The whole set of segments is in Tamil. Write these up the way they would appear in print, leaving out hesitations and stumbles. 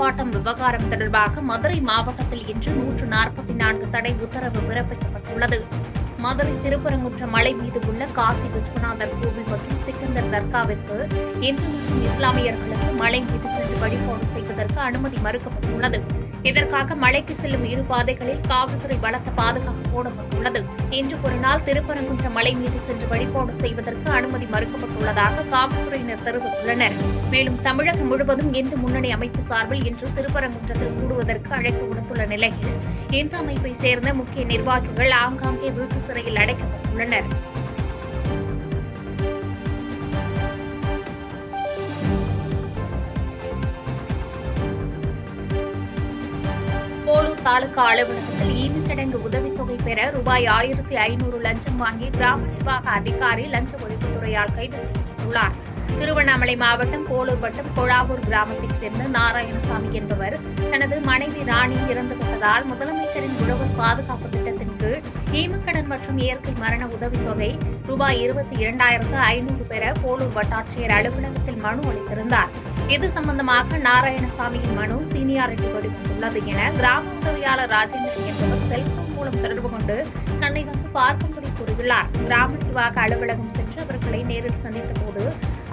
ஆர்ப்பாட்டம் விவகாரம் தொடர்பாக மதுரை மாவட்டத்தில் இன்று 144 தடை உத்தரவு பிறப்பிக்கப்பட்டுள்ளது. மதுரை திருப்பரங்குன்றம் மலை மீது உள்ள காசி விஸ்வநாதர் கோவில் மற்றும் சிக்கந்தர் தர்காவிற்கு இந்து மற்றும் இஸ்லாமியர்களுக்கு மலை மீது சென்று வழிபாடு செய்வதற்கு அனுமதி மறுக்கப்பட்டுள்ளது. இதற்காக மலைக்கு செல்லும் இரு பாதைகளில் காவல்துறை பலத்த பாதுகாப்பு போடப்பட்டுள்ளது. இன்று ஒரு நாள் திருப்பரங்குன்றம் மலை மீது சென்று வழிபாடு செய்வதற்கு அனுமதி மறுக்கப்பட்டுள்ளதாக காவல்துறையினர் தெரிவித்துள்ளனர். மேலும் தமிழகம் முழுவதும் இந்து முன்னணி அமைப்பு சார்பில் இன்று திருப்பரங்குன்றத்தில் கூடுவதற்கு அழைப்பு விடுத்துள்ள நிலையில் இந்து அமைப்பை சேர்ந்த முக்கிய நிர்வாகிகள் ஆங்காங்கே வீட்டு சிறையில் அடைக்கப்பட்டுள்ளனர். போலூர் தாலுகா அலுவலகத்தில் ஈமச்சடங்கு உதவித்தொகை பெற ரூபாய் 1500 லஞ்சம் வாங்கி கிராம நிர்வாக அதிகாரி லஞ்ச ஒழிப்புத்துறையால் கைது செய்யப்பட்டுள்ளார். திருவண்ணாமலை மாவட்டம் போலூர் வட்டம் கொழாவூர் கிராமத்தைச் சேர்ந்த நாராயணசாமி என்பவர் தனது மனைவி ராணி இறந்துவிட்டதால் முதலமைச்சரின் உழவர் பாதுகாப்பு திட்டத்தின் கீழ் ஈமக்கடன் மற்றும் இயற்கை மரண உதவித்தொகை ரூபாய் 22,500 பெற போலூர் வட்டாட்சியர் அலுவலகத்தில் மனு அளித்திருந்தார். இது சம்பந்தமாக நாராயணசாமியின் மனு சீனியாரிட்டி படி வந்துள்ளது என கிராம உதவியாளர் ராஜேந்திரன் என்பவர் செல்போன் மூலம் தொடர்பு கொண்டு தன்னை வந்து பார்க்கும்படி கூறியுள்ளார். கிராம நிர்வாக அலுவலகம் சென்று அவர்களை நேரில் சந்தித்த போது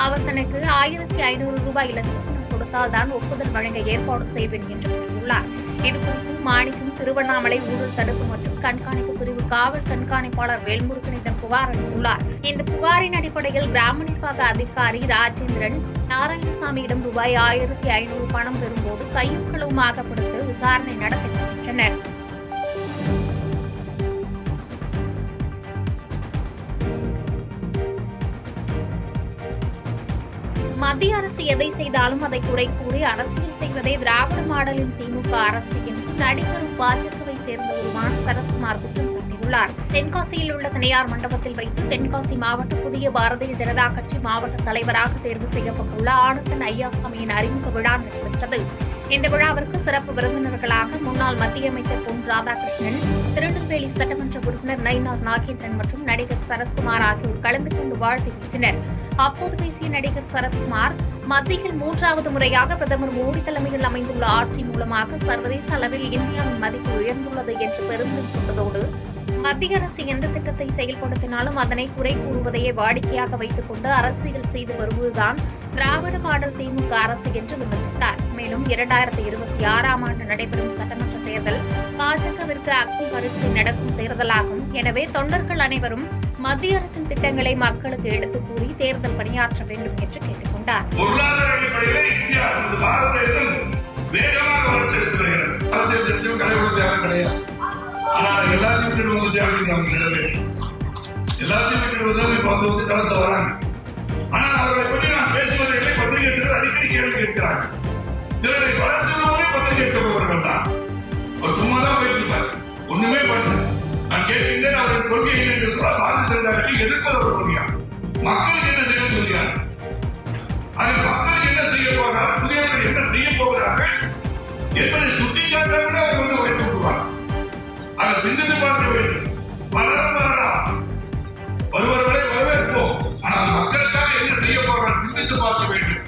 அவர் தனக்கு 1500 ரூபாய் லஞ்சம் கொடுத்தால்தான் ஒப்புதல் வழங்க ஏற்பாடு செய்வேன் என்று கூறியுள்ளார். இதுகுறித்து மாணிக்கம் திருவண்ணாமலை ஊழல் தடுப்பு மற்றும் கண்காணிப்பு பிரிவு காவல் கண்காணிப்பாளர் வேல்முருகனிடம் புகார் அளித்துள்ளார். இந்த புகாரின் அடிப்படையில் கிராம நிர்வாக அதிகாரி ராஜேந்திரன் நாராயணசாமியிடம் ரூபாய் 1500 பணம் பெறும்போது கையும் களவுமாக பிடித்து விசாரணை நடத்தி வருகின்றனர். மத்திய அரசு எதை செய்தாலும் அதை குறை கூறி அரசியல் செய்வதே திராவிட மாடலின் திமுக அரசு என்று நடிகரும் பாஜகவை சேர்ந்தவருமான சரத்குமார் குற்றம் சாட்டியுள்ளார். தென்காசியில் உள்ள தனியார் மண்டபத்தில் வைத்து தென்காசி மாவட்ட புதிய பாரதிய ஜனதா கட்சி மாவட்ட தலைவராக தேர்வு செய்யப்பட்டுள்ள ஆனந்தன் ஐயாசாமியின் அறிமுக விழா நடைபெற்றது. இந்த விழாவிற்கு சிறப்பு விருந்தினர்களாக முன்னாள் மத்திய அமைச்சர் பொன் ராதாகிருஷ்ணன், திருநெல்வேலி சட்டமன்ற உறுப்பினர் நயினார் நாகேந்திரன் மற்றும் நடிகர் சரத்குமார் ஆகியோர் கலந்து கொண்டு வாழ்த்து பேசினர். அப்போது பேசிய நடிகர் சரத்குமார், மத்தியில் 3வது முறையாக பிரதமர் மோடி தலைமையில் அமைந்துள்ள ஆட்சி மூலமாக சர்வதேச அளவில் இந்தியாவின் மதிப்பு உயர்ந்துள்ளது என்று பெருமிதம் கொண்டதோடு மத்திய அரசு எந்த திட்டத்தை செயல்படுத்தினாலும் அதனை குறை கூறுவதையே வாடிக்கையாக வைத்துக் கொண்டு அரசியல் செய்து வருவதுதான் திராவிட மாடல் திமுக அரசு என்று விமர்சித்தார். மேலும் 2026ஆம் ஆண்டு நடைபெறும் சட்டமன்ற தேர்தல் பாஜகவிற்கு அக்னி பரீட்சை நடக்கும் தேர்தலாகும். எனவே தொண்டர்கள் அனைவரும் மத்திய அரசின் திட்டங்களை மக்களுக்கு எடுத்துக் கூறி தேர்தல் பணியாற்ற வேண்டும் என்று கேட்டுக் கொண்டார். ஒண்ணுமே பண்ணல. நான் கேட்கின்றேன், அவர்கள் கொள்கை எதிர்ப்பவர் மக்களுக்கு என்ன செய்ய சொல்கிறார்? மக்களுக்கு என்ன செய்ய போகிறார்? புதியவர்கள் என்ன செய்ய போகிறார்கள் என்பதை சுட்டிக்காட்ட விட அவர் உயர்த்து விடுவார். அதை சிந்தித்து பார்க்க வேண்டும். வருவர்களை வரவேற்போம், ஆனால் மக்களுக்காக என்ன செய்ய போகிறார் சிந்தித்து பார்க்க வேண்டும்.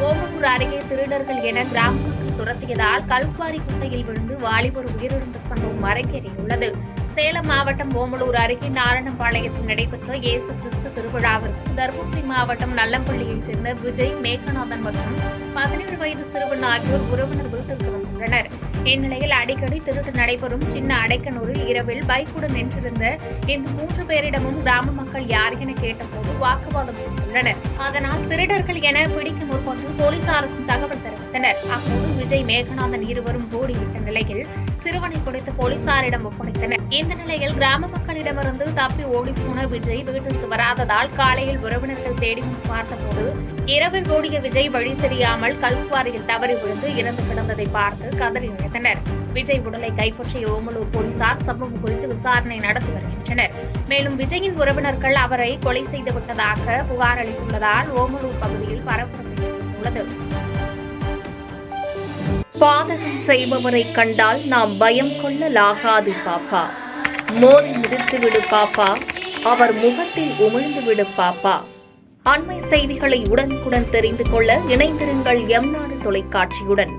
ஓமலூர் அருகே திருடர்கள் என கிராம மக்கள் துரத்தியதால் கல்குவாரி குட்டையில் விழுந்து வாலிபர் உயிரிழந்த சம்பவம் அரங்கேறியுள்ளது. சேலம் மாவட்டம் ஓமலூர் அருகே நாரணம்பாளையத்தில் நடைபெற்ற இயேசு கிறிஸ்து திருவிழாவிற்கு தருமபுரி மாவட்டம் நல்லம்பள்ளியைச் சேர்ந்த விஜய், மேகநாதன் மற்றும் 17 வயது சிறுவன் ஆகியோர் உறவினர் வீட்டிற்கு வந்துள்ளனர். இந்நிலையில் அடிக்கடி திருட்டு நடைபெறும் சின்ன அடைக்கனூரில் இரவில் பைக்குடன் நின்றிருந்த இந்த 3 பேரிடமும் கிராம மக்கள் யார் என கேட்டபோது வாக்குவாதம் செய்துள்ளனர். அதனால் திருடர்கள் என பிடிக்க முற்பட்டு போலீசாருக்கும் தகவல் தெரிவித்தனர். அப்போது விஜய், மேகநாதன் இருவரும் ஓடிவிட்ட நிலையில் சிறுவனை பிடித்து போலீசாரிடம் ஒப்படைத்தனர். இந்த நிலையில் கிராம மக்களிடமிருந்து தப்பி ஓடிப்போன விஜய் வீட்டிற்கு வராததால் காலையில் உறவினர்கள் தேடி வந்து பார்த்தபோது இரவில் ஓடிய விஜய் வழி தெரியாமல் கல்குவாரியில் தவறி விழுந்து இறந்து கிடந்ததை பார்த்து கதறி அழைத்தனர். விஜய் உடலை கைப்பற்றிய ஓமலூர் போலீசார் சம்பவம் குறித்து விசாரணை நடத்தி வருகின்றனர். மேலும் விஜயின் உறவினர்கள் அவரை கொலை செய்துவிட்டதாக புகார் அளித்துள்ளதால் ஓமலூர் பகுதியில் பரபரப்பு ஏற்பட்டுள்ளது. பாதகம் செய்பவரை கண்டால் நாம் பயம் கொள்ளலாகாது பாப்பா. மோதி மிதித்து விடு பாப்பா, அவர் முகத்தில் உமிழ்ந்து விடு பாப்பா. அண்மை செய்திகளை உடனுக்குடன் தெரிந்து கொள்ள இணைந்திருங்கள் எம் நாடு தொலைக்காட்சியுடன்.